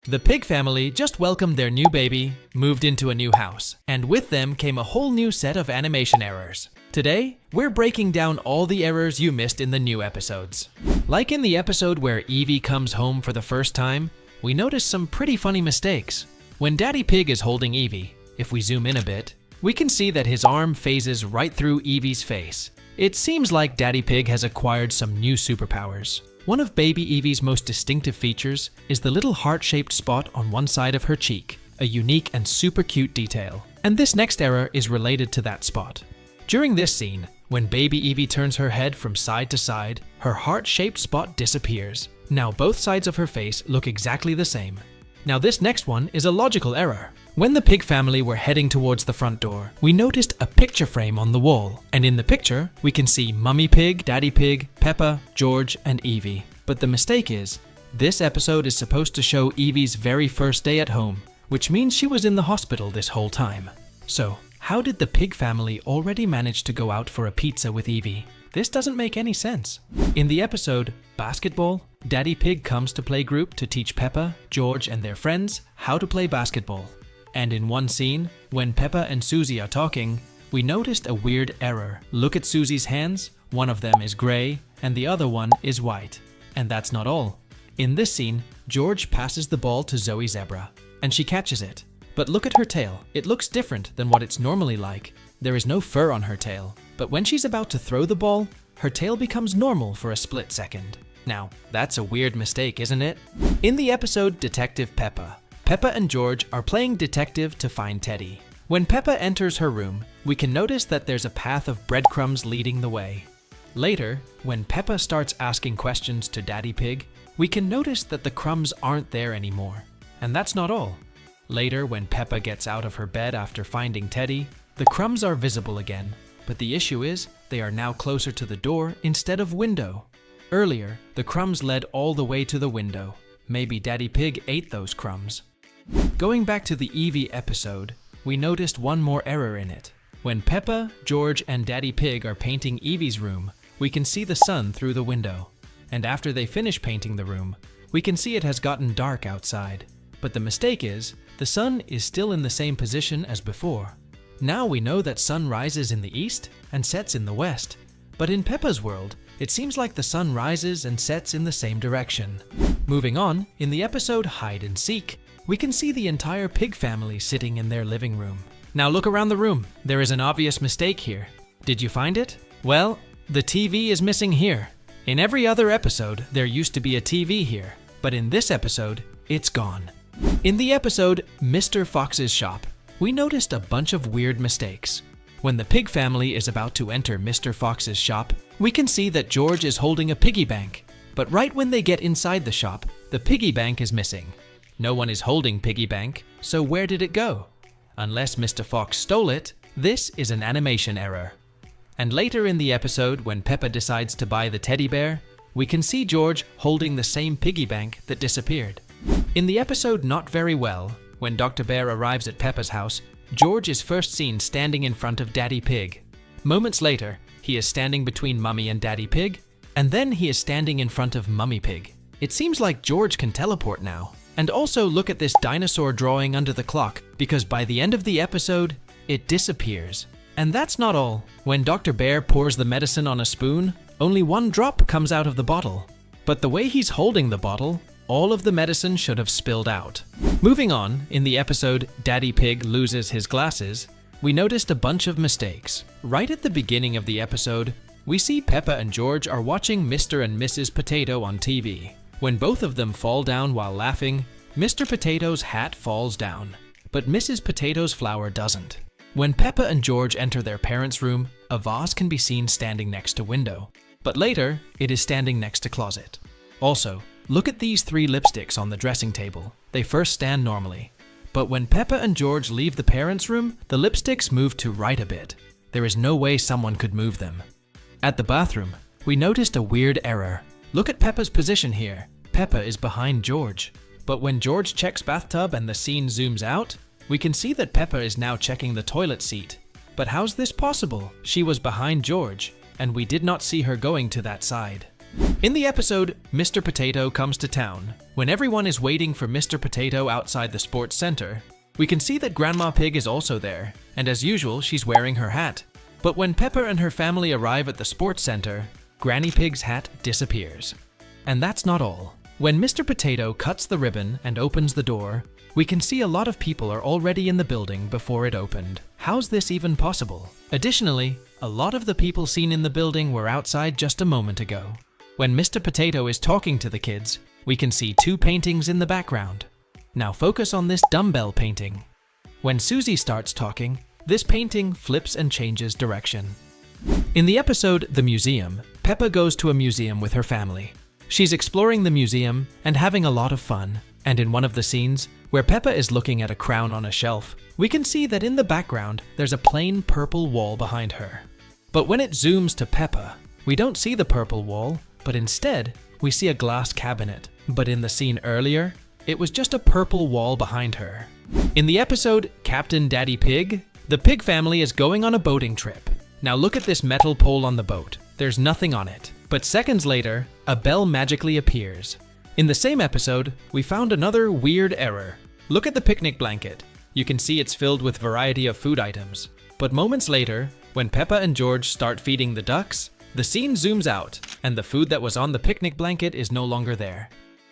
The Pig family just welcomed their new baby, moved into a new house, and with them came a whole new set of animation errors. Today, we're breaking down all the errors you missed in the new episodes. Like in the episode where Evie comes home for the first time, we noticed some pretty funny mistakes. When Daddy Pig is holding Evie, if we zoom in a bit, we can see that his arm phases right through Evie's face. It seems like Daddy Pig has acquired some new superpowers. One of baby Evie's most distinctive features is the little heart-shaped spot on one side of her cheek, a unique and super cute detail. And this next error is related to that spot. During this scene, when baby Evie turns her head from side to side, her heart-shaped spot disappears. Now both sides of her face look exactly the same. Now this next one is a logical error. When the Pig family were heading towards the front door, we noticed a picture frame on the wall, and in the picture, we can see Mummy Pig, Daddy Pig, Peppa, George, and Evie. But the mistake is, this episode is supposed to show Evie's very first day at home, which means she was in the hospital this whole time. So, how did the Pig family already manage to go out for a pizza with Evie? This doesn't make any sense. In the episode Basketball, Daddy Pig comes to playgroup to teach Peppa, George, and their friends how to play basketball. And in one scene, when Peppa and Susie are talking, we noticed a weird error. Look at Susie's hands, one of them is grey and the other one is white. And that's not all. In this scene, George passes the ball to Zoe Zebra, and she catches it. But look at her tail, it looks different than what it's normally like. There is no fur on her tail, but when she's about to throw the ball, her tail becomes normal for a split second. Now, that's a weird mistake, isn't it? In the episode Detective Peppa, Peppa and George are playing detective to find Teddy. When Peppa enters her room, we can notice that there's a path of breadcrumbs leading the way. Later, when Peppa starts asking questions to Daddy Pig, we can notice that the crumbs aren't there anymore. And that's not all. Later, when Peppa gets out of her bed after finding Teddy, the crumbs are visible again. But the issue is, they are now closer to the door instead of window. Earlier, the crumbs led all the way to the window. Maybe Daddy Pig ate those crumbs. Going back to the Evie episode, we noticed one more error in it. When Peppa, George, and Daddy Pig are painting Evie's room, we can see the sun through the window. And after they finish painting the room, we can see it has gotten dark outside. But the mistake is, the sun is still in the same position as before. Now we know that sun rises in the east and sets in the west. But in Peppa's world, it seems like the sun rises and sets in the same direction. Moving on, in the episode Hide and Seek, we can see the entire Pig family sitting in their living room. Now look around the room. There is an obvious mistake here. Did you find it? Well, the TV is missing here. In every other episode, there used to be a TV here, but in this episode, it's gone. In the episode Mr. Fox's Shop, we noticed a bunch of weird mistakes. When the Pig family is about to enter Mr. Fox's shop, we can see that George is holding a piggy bank. But right when they get inside the shop, the piggy bank is missing. No one is holding piggy bank, so where did it go? Unless Mr. Fox stole it, this is an animation error. And later in the episode, when Peppa decides to buy the teddy bear, we can see George holding the same piggy bank that disappeared. In the episode Not Very Well, when Dr. Bear arrives at Peppa's house, George is first seen standing in front of Daddy Pig. Moments later, he is standing between Mummy and Daddy Pig, and then he is standing in front of Mummy Pig. It seems like George can teleport now. And also look at this dinosaur drawing under the clock, because by the end of the episode, it disappears. And that's not all. When Dr. Bear pours the medicine on a spoon, only one drop comes out of the bottle. But the way he's holding the bottle, all of the medicine should have spilled out. Moving on, in the episode Daddy Pig Loses His Glasses, we noticed a bunch of mistakes. Right at the beginning of the episode, we see Peppa and George are watching Mr. and Mrs. Potato on TV. When both of them fall down while laughing, Mr. Potato's hat falls down, but Mrs. Potato's flower doesn't. When Peppa and George enter their parents' room, a vase can be seen standing next to window, but later it is standing next to closet. Also, look at these 3 lipsticks on the dressing table. They first stand normally, but when Peppa and George leave the parents' room, the lipsticks move to right a bit. There is no way someone could move them. At the bathroom, we noticed a weird error. Look at Peppa's position here. Peppa is behind George. But when George checks bathtub and the scene zooms out, we can see that Peppa is now checking the toilet seat. But how's this possible? She was behind George, and we did not see her going to that side. In the episode, Mr. Potato comes to town. When everyone is waiting for Mr. Potato outside the sports center, we can see that Grandma Pig is also there, and as usual, she's wearing her hat. But when Peppa and her family arrive at the sports center, Granny Pig's hat disappears. And that's not all. When Mr. Potato cuts the ribbon and opens the door, we can see a lot of people are already in the building before it opened. How's this even possible? Additionally, a lot of the people seen in the building were outside just a moment ago. When Mr. Potato is talking to the kids, we can see 2 paintings in the background. Now focus on this dumbbell painting. When Susie starts talking, this painting flips and changes direction. In the episode The Museum, Peppa goes to a museum with her family. She's exploring the museum and having a lot of fun. And in one of the scenes, where Peppa is looking at a crown on a shelf, we can see that in the background, there's a plain purple wall behind her. But when it zooms to Peppa, we don't see the purple wall, but instead, we see a glass cabinet. But in the scene earlier, it was just a purple wall behind her. In the episode Captain Daddy Pig, the pig family is going on a boating trip. Now look at this metal pole on the boat. There's nothing on it. But seconds later, a bell magically appears. In the same episode, we found another weird error. Look at the picnic blanket. You can see it's filled with variety of food items. But moments later, when Peppa and George start feeding the ducks, the scene zooms out, and the food that was on the picnic blanket is no longer there.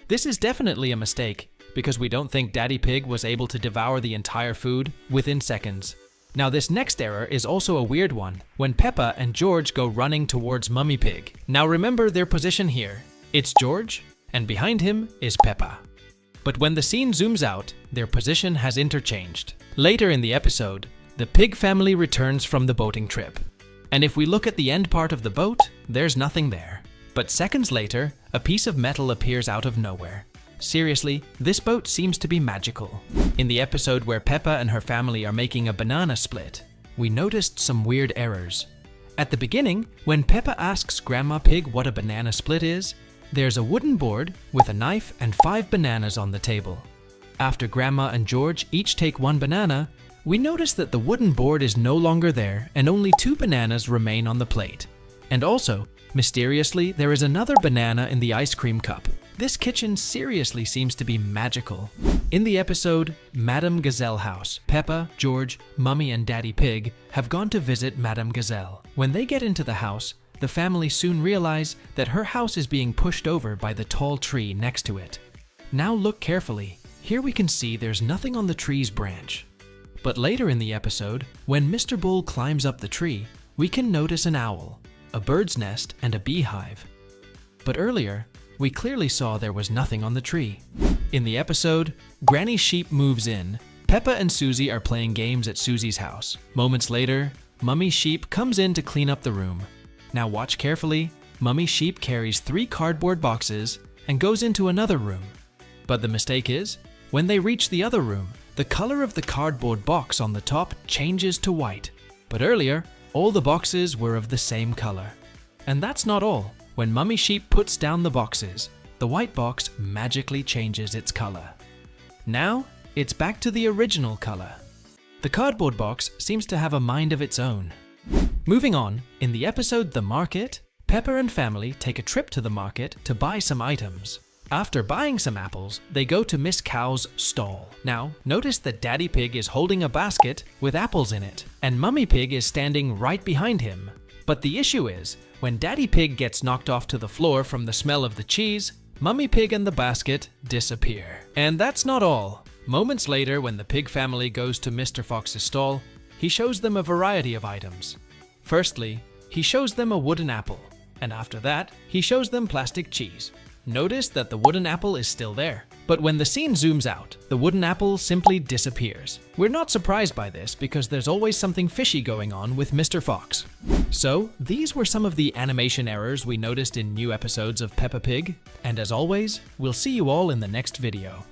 This is definitely a mistake, because we don't think Daddy Pig was able to devour the entire food within seconds. Now this next error is also a weird one, when Peppa and George go running towards Mummy Pig. Now remember their position here. It's George, and behind him is Peppa. But when the scene zooms out, their position has interchanged. Later in the episode, the pig family returns from the boating trip. And if we look at the end part of the boat, there's nothing there. But seconds later, a piece of metal appears out of nowhere. Seriously, this boat seems to be magical. In the episode where Peppa and her family are making a banana split, we noticed some weird errors. At the beginning, when Peppa asks Grandma Pig what a banana split is, there's a wooden board with a knife and 5 bananas on the table. After Grandma and George each take 1 banana, we notice that the wooden board is no longer there and only 2 bananas remain on the plate. And also, mysteriously, there is another banana in the ice cream cup. This kitchen seriously seems to be magical. In the episode Madame Gazelle House, Peppa, George, Mummy and Daddy Pig have gone to visit Madame Gazelle. When they get into the house, the family soon realize that her house is being pushed over by the tall tree next to it. Now look carefully. Here we can see there's nothing on the tree's branch. But later in the episode, when Mr. Bull climbs up the tree, we can notice an owl, a bird's nest, and a beehive. But earlier, we clearly saw there was nothing on the tree. In the episode, Granny Sheep moves in. Peppa and Susie are playing games at Susie's house. Moments later, Mummy Sheep comes in to clean up the room. Now watch carefully. Mummy Sheep carries 3 cardboard boxes and goes into another room. But the mistake is, when they reach the other room, the color of the cardboard box on the top changes to white. But earlier, all the boxes were of the same color. And that's not all. When Mummy Sheep puts down the boxes, the white box magically changes its color. Now, it's back to the original color. The cardboard box seems to have a mind of its own. Moving on, in the episode The Market, Peppa and family take a trip to the market to buy some items. After buying some apples, they go to Miss Cow's stall. Now, notice that Daddy Pig is holding a basket with apples in it, and Mummy Pig is standing right behind him. But the issue is, when Daddy Pig gets knocked off to the floor from the smell of the cheese, Mummy Pig and the basket disappear. And that's not all. Moments later, when the pig family goes to Mr. Fox's stall, he shows them a variety of items. Firstly, he shows them a wooden apple, and after that, he shows them plastic cheese. Notice that the wooden apple is still there. But when the scene zooms out, the wooden apple simply disappears. We're not surprised by this because there's always something fishy going on with Mr. Fox. So, these were some of the animation errors we noticed in new episodes of Peppa Pig, and as always, we'll see you all in the next video.